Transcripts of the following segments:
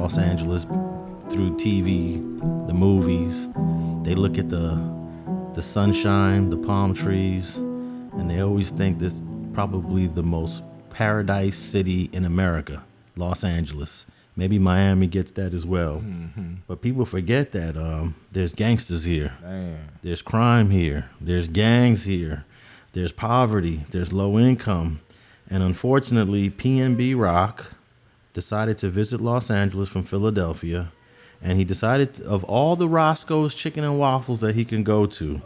Los Angeles through TV, the movies. They look at the sunshine, the palm trees, and they always think this probably the most paradise city in America, Los Angeles. Maybe Miami gets that as well. Mm-hmm. But people forget that there's gangsters here. Man. There's crime here. There's gangs here. There's poverty. There's low income. And unfortunately, PnB Rock decided to visit Los Angeles from Philadelphia. And he decided, of all the Roscoe's Chicken and Waffles that he can go to,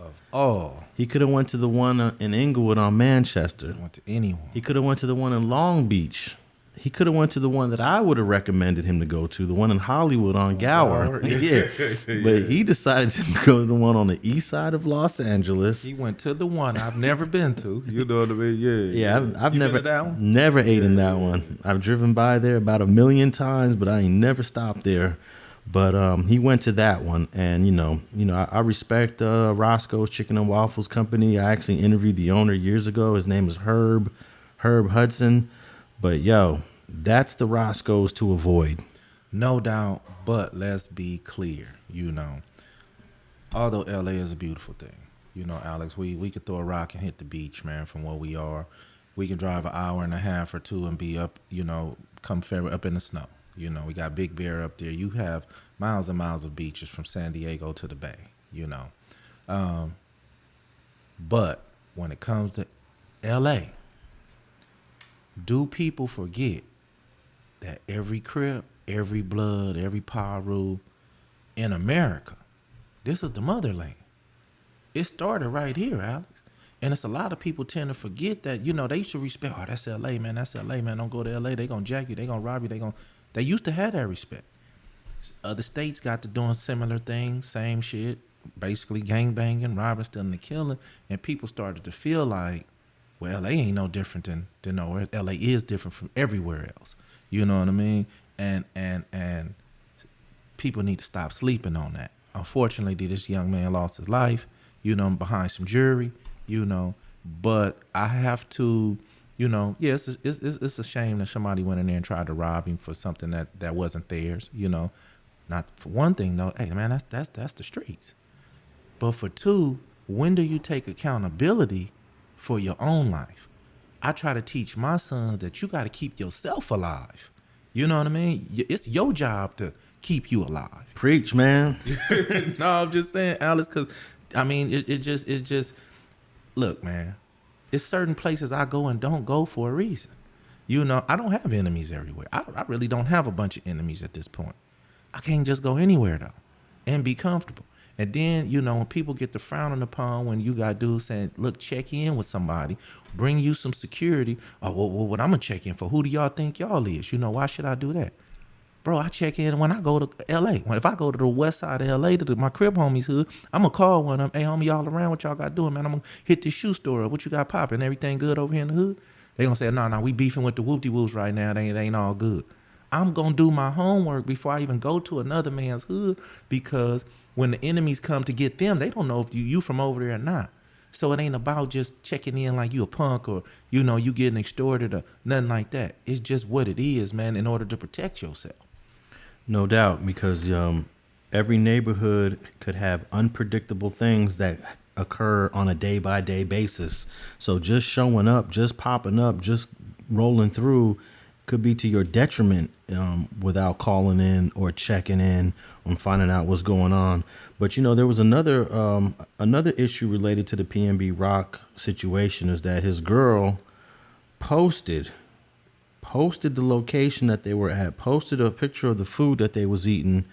he could have went to the one in Inglewood on Manchester. Went to anyone. He could have went to the one in Long Beach. He could have went to the one that I would have recommended him to go to, the one in Hollywood on Gower. Yeah. But he decided to go to the one on the east side of Los Angeles. He went to the one I've never been to. You know what I mean? Yeah. Yeah, I've You never been to that one? never ate in that one. I've driven by there about 1,000,000 times, but I ain't never stopped there. But he went to that one, and I respect Roscoe's Chicken and Waffles Company. I actually interviewed the owner years ago. His name is Herb Hudson. But that's the Roscoe's to avoid. No doubt, but let's be clear. Although LA is a beautiful thing, Alex, we could throw a rock and hit the beach, man. From where we are, we can drive an hour and a half or two and be up, come February up in the snow. We got Big Bear up there. You have miles and miles of beaches from San Diego to the Bay, But when it comes to LA, do people forget that every Crip, every Blood, every Paru in America, this is the motherland. It started right here, Alex. And it's a lot of people tend to forget that, they used to respect, oh, that's LA, man. That's LA, man. Don't go to LA. They gonna jack you. They gonna rob you. They used to have that respect. Other states got to doing similar things, same shit, basically gangbanging, robbing, stealing, and killing, and people started to feel like, well, LA ain't no different than nowhere. LA is different from everywhere else. You know what I mean? And people need to stop sleeping on that. Unfortunately, this young man lost his life, behind some jury, but I have to. It's a shame that somebody went in there and tried to rob him for something that wasn't theirs. Not for one thing though. Hey man, that's the streets. But for two, when do you take accountability for your own life? I try to teach my son that you got to keep yourself alive. You know what I mean? It's your job to keep you alive. Preach, man. No, I'm just saying, Alex, because it's just look, man. It's certain places I go and don't go for a reason. I don't have enemies everywhere. I really don't have a bunch of enemies at this point. I can't just go anywhere, though, and be comfortable. And then, when people get to frowning upon when you got dudes saying, look, check in with somebody, bring you some security. Oh, well, what I'm going to check in for? Who do y'all think y'all is? Why should I do that? Bro, I check in when I go to L.A. If I go to the west side of L.A., to my crib homies hood, I'm going to call one of them. Hey, homie, y'all around? What y'all got doing, man? I'm going to hit this shoe store up. What you got popping? Everything good over here in the hood? They going to say, no, we beefing with the whoop-de-whoops right now. They ain't all good. I'm going to do my homework before I even go to another man's hood, because when the enemies come to get them, they don't know if you from over there or not. So it ain't about just checking in like you a punk or, you getting extorted or nothing like that. It's just what it is, man, in order to protect yourself. No doubt, because every neighborhood could have unpredictable things that occur on a day-by-day basis. So just showing up, just popping up, just rolling through could be to your detriment without calling in or checking in on finding out what's going on. But, there was another issue related to the PnB Rock situation, is that his girl posted the location that they were at, posted a picture of the food that they was eating,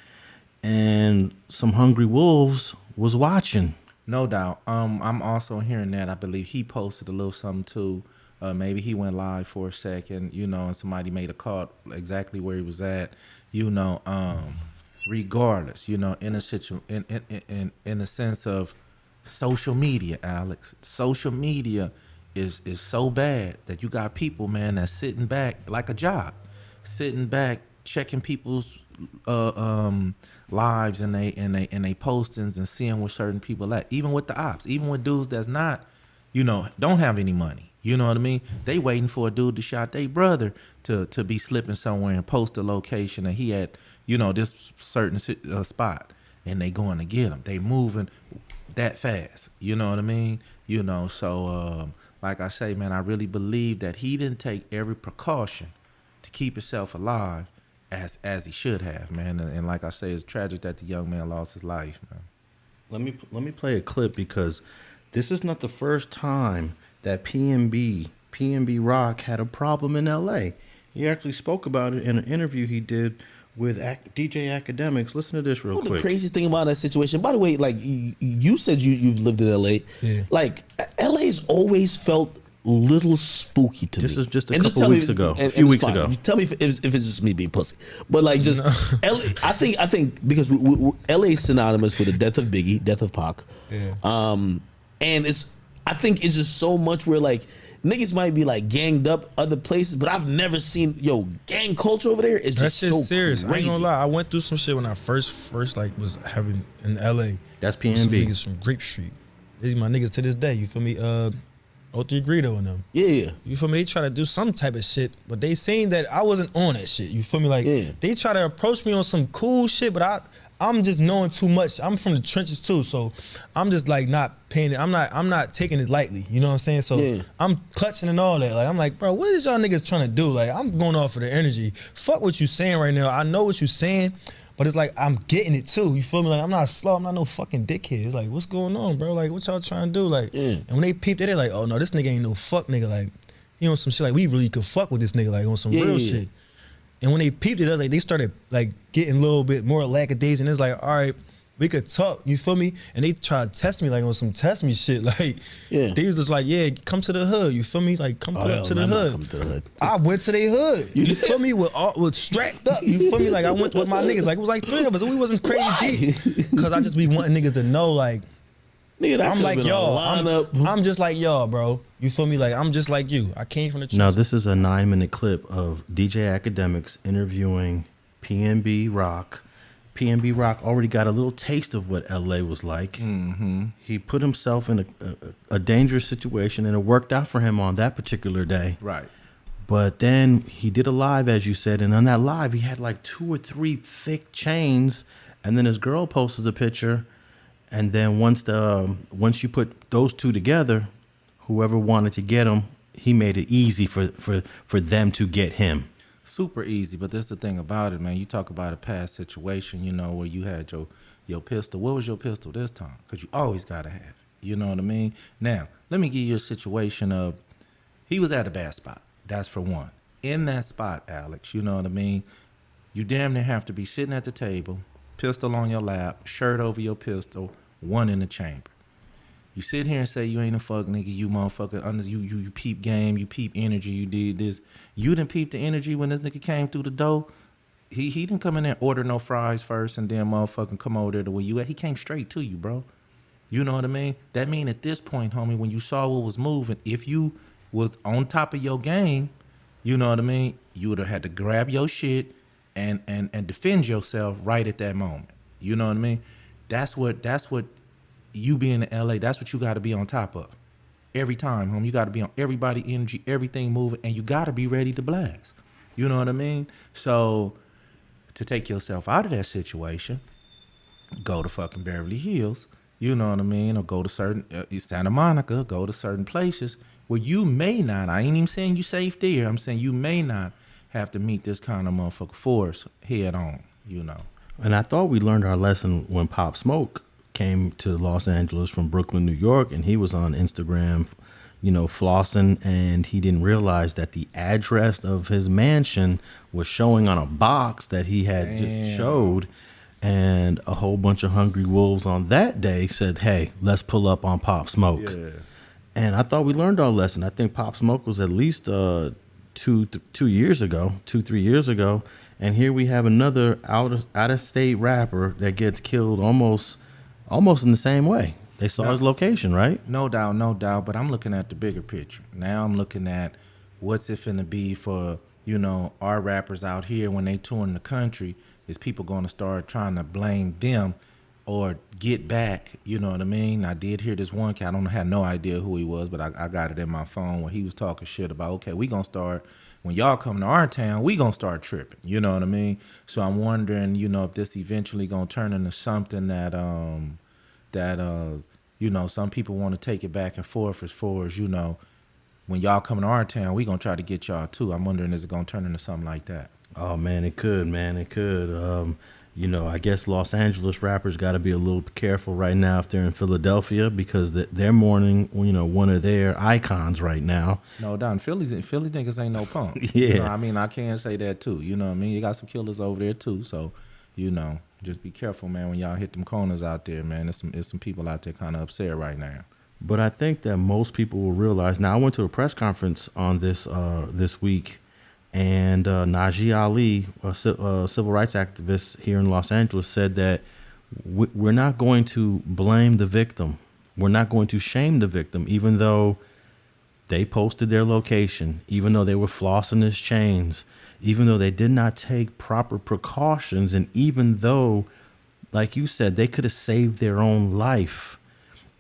and some hungry wolves was watching. No doubt. I'm also hearing that. I believe he posted a little something too. Maybe he went live for a second, and somebody made a call exactly where he was at, regardless, in a sense of social media, Alex. Social media is so bad that you got people, man, that's sitting back like a job, sitting back checking people's lives and they postings and seeing where certain people at, even with the ops, even with dudes that's not don't have any money. You know what I mean? They waiting for a dude to shot their brother to be slipping somewhere and post a location that he had, this certain spot, and they going to get him. They moving that fast. You know what I mean? So like I say, man, I really believe that he didn't take every precaution to keep himself alive as he should have, man. And like I say, it's tragic that the young man lost his life, man. Let me play a clip because this is not the first time that PnB Rock had a problem in L.A. He actually spoke about it in an interview he did with DJ Academics. Listen to this real quick. The craziest thing about that situation, by the way, like you said, you've lived in L.A. Yeah. Like L.A.'s always felt little spooky to me. This is just a couple weeks ago, a few weeks ago. Tell me if it's just me being pussy, but like just LA. I think because LA is synonymous with the death of Biggie, death of Pac, and I think it's just so much where like niggas might be like ganged up other places, but I've never seen gang culture over there. It's just so serious. crazy. I ain't gonna lie. I went through some shit when I first like was having in LA. That's With some PnB. niggas from Grape Street. These my niggas to this day. You feel me? 03 Greedo and them. Yeah. You feel me? They try to do some type of shit, but they seen that I wasn't on that shit. You feel me? Like they try to approach me on some cool shit, but I'm just knowing too much. I'm from the trenches too, so I'm just like not paying it. I'm not taking it lightly. You know what I'm saying? So I'm clutching and all that. Like I'm like, bro, what is y'all niggas trying to do? Like I'm going off of the energy. Fuck what you saying right now. I know what you saying, but it's like I'm getting it too. You feel me? Like I'm not slow. I'm not no fucking dickhead. It's like, what's going on, bro? Like what y'all trying to do? Like, and when they peeped it, they're like, oh no, this nigga ain't no fuck nigga. Like, he on some shit like we really could fuck with this nigga like on some real shit. And when they peeped it, like they started like getting a little bit more lackadaisical, and it's like, all right, we could talk. You feel me? And they try to test me like on some test me shit. Like, they was just like, yeah, come to the hood. You feel me? Like, come up to the hood. Come to the hood. I went to their hood. You feel me? With strapped up. You feel me? Like I went with my niggas. Like it was like 3 of us. We wasn't crazy deep. Cause I just be wanting niggas to know like. Nigga, I'm like y'all. I'm just like y'all, bro. You feel me? Like I'm just like you. I came from the trenches. Now this is a 9-minute clip of DJ Academics interviewing PnB Rock. PnB Rock already got a little taste of what LA was like. Mm-hmm. He put himself in a dangerous situation, and it worked out for him on that particular day. Right. But then he did a live, as you said, and on that live he had like 2 or 3 thick chains, and then his girl posted a picture. And then once you put those two together, whoever wanted to get him, he made it easy for them to get him. Super easy, but that's the thing about it, man. You talk about a past situation, where you had your pistol. What was your pistol this time? Because you always got to have it. You know what I mean? Now, let me give you a situation of he was at a bad spot. That's for one. In that spot, Alex, you know what I mean? You damn near have to be sitting at the table, pistol on your lap, shirt over your pistol, one in the chamber. You sit here and say you ain't a fuck nigga, you motherfucker, you peep game, you peep energy, you did this. You didn't peep the energy when this nigga came through the door. He didn't come in there and order no fries first and then motherfucking come over there to where you at. He came straight to you, bro. You know what I mean? That mean at this point, homie, when you saw what was moving, if you was on top of your game, you know what I mean, you would have had to grab your shit and defend yourself right at that moment. You know what I mean? That's what you being in LA, that's what you got to be on top of. Every time, homie, you got to be on everybody energy, everything moving, and you got to be ready to blast. You know what I mean? So to take yourself out of that situation, go to fucking Beverly Hills, you know what I mean? Or go to certain, Santa Monica, go to certain places where you may not, I ain't even saying you safe there, I'm saying you may not have to meet this kind of motherfucker force head on, And I thought we learned our lesson when Pop Smoke came to Los Angeles from Brooklyn, New York, and he was on Instagram, flossing, and he didn't realize that the address of his mansion was showing on a box that he had just showed, and a whole bunch of hungry wolves on that day said, hey, let's pull up on Pop Smoke. Yeah. And I thought we learned our lesson. I think Pop Smoke was at least 3 years ago, and here we have another out of state rapper that gets killed almost in the same way. They saw his location, right? No doubt. But I'm looking at the bigger picture. Now I'm looking at what's it finna be for, our rappers out here when they touring the country. Is people going to start trying to blame them or get back, you know what I mean? I did hear this one cat, had no idea who he was, but I got it in my phone where he was talking shit about, okay, we gonna start, when y'all come to our town, we gonna start tripping, you know what I mean? So I'm wondering, you know, if this eventually gonna turn into something that, you know, some people want to take it back and forth as far as, you know, when y'all come to our town, we gonna try to get y'all too. I'm wondering, is it gonna turn into something like that? Oh man, it could, man. It could. You know, I guess Los Angeles rappers got to be a little careful right now if they're in Philadelphia because they're mourning, you know, one of their icons right now. No doubt. Philly niggas ain't no punk. Yeah. You know, I mean, I can say that too. You know what I mean? You got some killers over there too. So, you know, just be careful, man, when y'all hit them corners out there, man. There's some people out there kind of upset right now. But I think that most people will realize. Now, I went to a press conference on this week. And Najee Ali, a civil rights activist here in Los Angeles, said that we're not going to blame the victim. We're not going to shame the victim, even though they posted their location, even though they were flossing his chains, even though they did not take proper precautions, and even though, like you said, they could have saved their own life.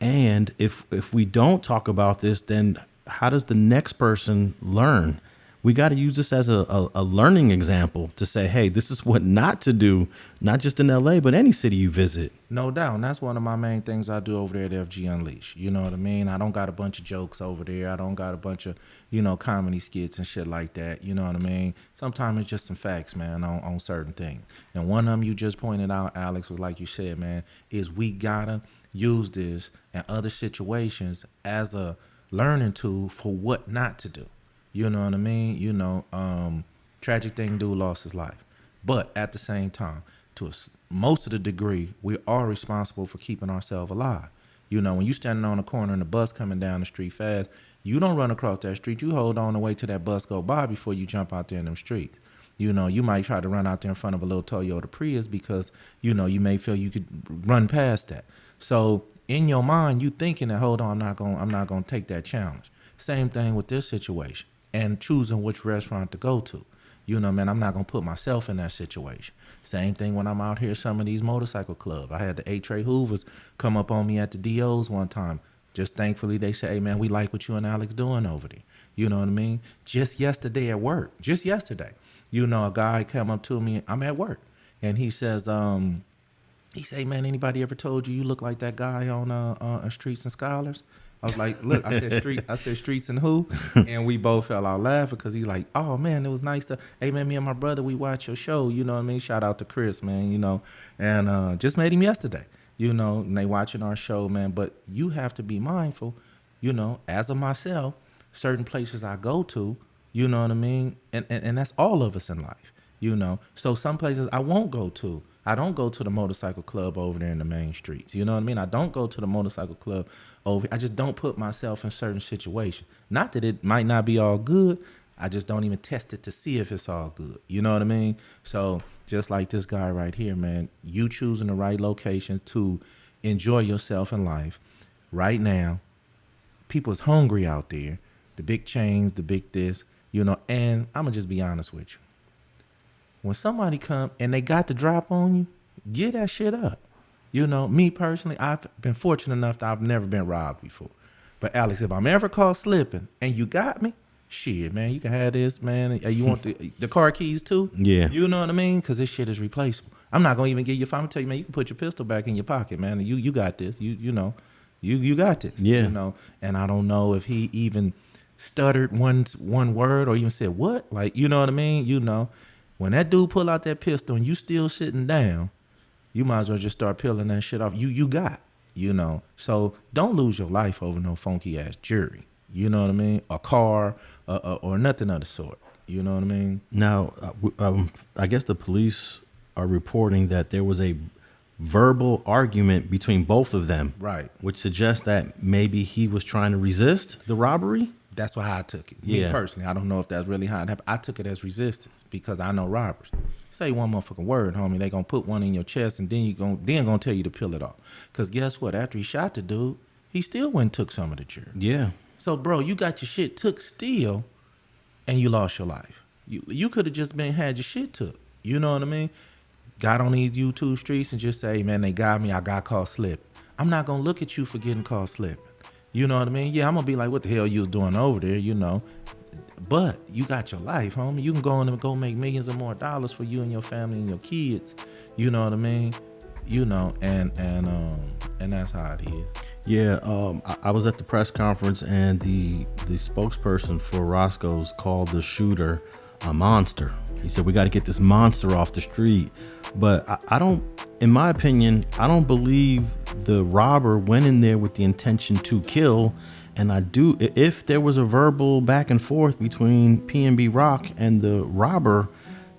And if we don't talk about this, then how does the next person learn? We got to use this as a learning example to say, hey, this is what not to do, not just in LA, but any city you visit. No doubt. And that's one of my main things I do over there at FG Unleashed. You know what I mean? I don't got a bunch of jokes over there. I don't got a bunch of, you know, comedy skits and shit like that. You know what I mean? Sometimes it's just some facts, man, on certain things. And one of them you just pointed out, Alex, was like you said, man, is we got to use this and other situations as a learning tool for what not to do. You know what I mean? You know, tragic thing, dude lost his life. But at the same time, most of the degree, we are responsible for keeping ourselves alive. You know, when you standing on a corner and the bus coming down the street fast, you don't run across that street. You hold on the way till that bus go by before you jump out there in them streets. You know, you might try to run out there in front of a little Toyota Prius because, you know, you may feel you could run past that. So in your mind, you thinking that, hold on, I'm not gonna take that challenge. Same thing with this situation. And choosing which restaurant to go to. You know, man, I'm not going to put myself in that situation. Same thing when I'm out here at some of these motorcycle clubs. I had the A-Tray Hoovers come up on me at the DOs one time. Just thankfully, they say, hey, man, we like what you and Alex doing over there. You know what I mean? Just yesterday at work, you know, a guy came up to me. I'm at work. And he says, man, anybody ever told you look like that guy on Streets and Scholars? I was like, look, I said Streets and who? And we both fell out laughing because he's like, oh man, it was nice to, hey man, me and my brother, we watch your show, you know what I mean? Shout out to Chris, man, you know, and just met him yesterday, you know, and they watching our show, man. But you have to be mindful, you know, as of myself, certain places I go to, you know what I mean? And that's all of us in life, you know. So some places I won't go to. I don't go to the motorcycle club over there in the main streets. You know what I mean? I don't go to the motorcycle club over. I just don't put myself in certain situations. Not that it might not be all good. I just don't even test it to see if it's all good. You know what I mean? So just like this guy right here, man, you choosing the right location to enjoy yourself in life right now. People's hungry out there. The big chains, the big this, you know, and I'm going to just be honest with you. When somebody come and they got the drop on you, get that shit up. You know, me personally, I've been fortunate enough that I've never been robbed before. But Alex, if I'm ever caught slipping and you got me, shit, man, you can have this, man. You want the car keys too? Yeah. You know what I mean? Because this shit is replaceable. I'm not going to even give you, if I'm going to tell you, man, you can put your pistol back in your pocket, man. You got this. You know, you got this. Yeah. You know, and I don't know if he even stuttered one word or even said what? Like, you know what I mean? You know. When that dude pull out that pistol and you still sitting down, you might as well just start peeling that shit off. You got, you know. So don't lose your life over no funky ass jury. You know what I mean? A car or nothing of the sort. You know what I mean? Now, I guess the police are reporting that there was a verbal argument between both of them. Right. Which suggests that maybe he was trying to resist the robbery. That's how I took it. Yeah. Me personally, I don't know if that's really how it happened. I took it as resistance because I know robbers. Say one motherfucking word, homie, they gonna put one in your chest and then gonna tell you to peel it off. Cause guess what? After he shot the dude, he still went and took some of the jury. Yeah. So bro, you got your shit took still, and you lost your life. You could have just had your shit took. You know what I mean? got on these YouTube streets and just say, man, they got me, I got caught slipping. I'm not gonna look at you for getting caught slipping. You know what I mean? Yeah, I'm gonna be like, what the hell you was doing over there, you know? But you got your life, homie. You can go in and go make millions or more dollars for you and your family and your kids. You know what I mean? You know, and that's how it is. Yeah, I was at the press conference and the spokesperson for Roscoe's called the shooter a monster. He said, we got to get this monster off the street. But I don't, in my opinion, I don't believe the robber went in there with the intention to kill. And I do, if there was a verbal back and forth between PnB Rock and the robber,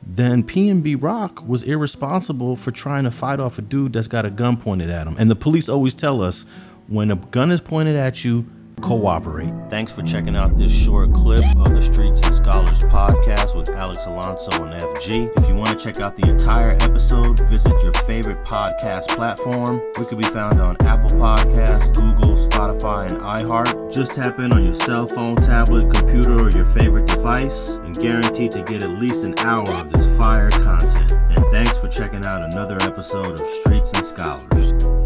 then PnB Rock was irresponsible for trying to fight off a dude that's got a gun pointed at him. And the police always tell us, when a gun is pointed at you, cooperate. Thanks for checking out this short clip of the Streets and Scholars podcast with Alex Alonso and FG. If you want to check out the entire episode, visit your favorite podcast platform. We could be found on Apple Podcasts, Google, Spotify, and iHeart. Just tap in on your cell phone, tablet, computer, or your favorite device and guaranteed to get at least an hour of this fire content. And thanks for checking out another episode of Streets and Scholars.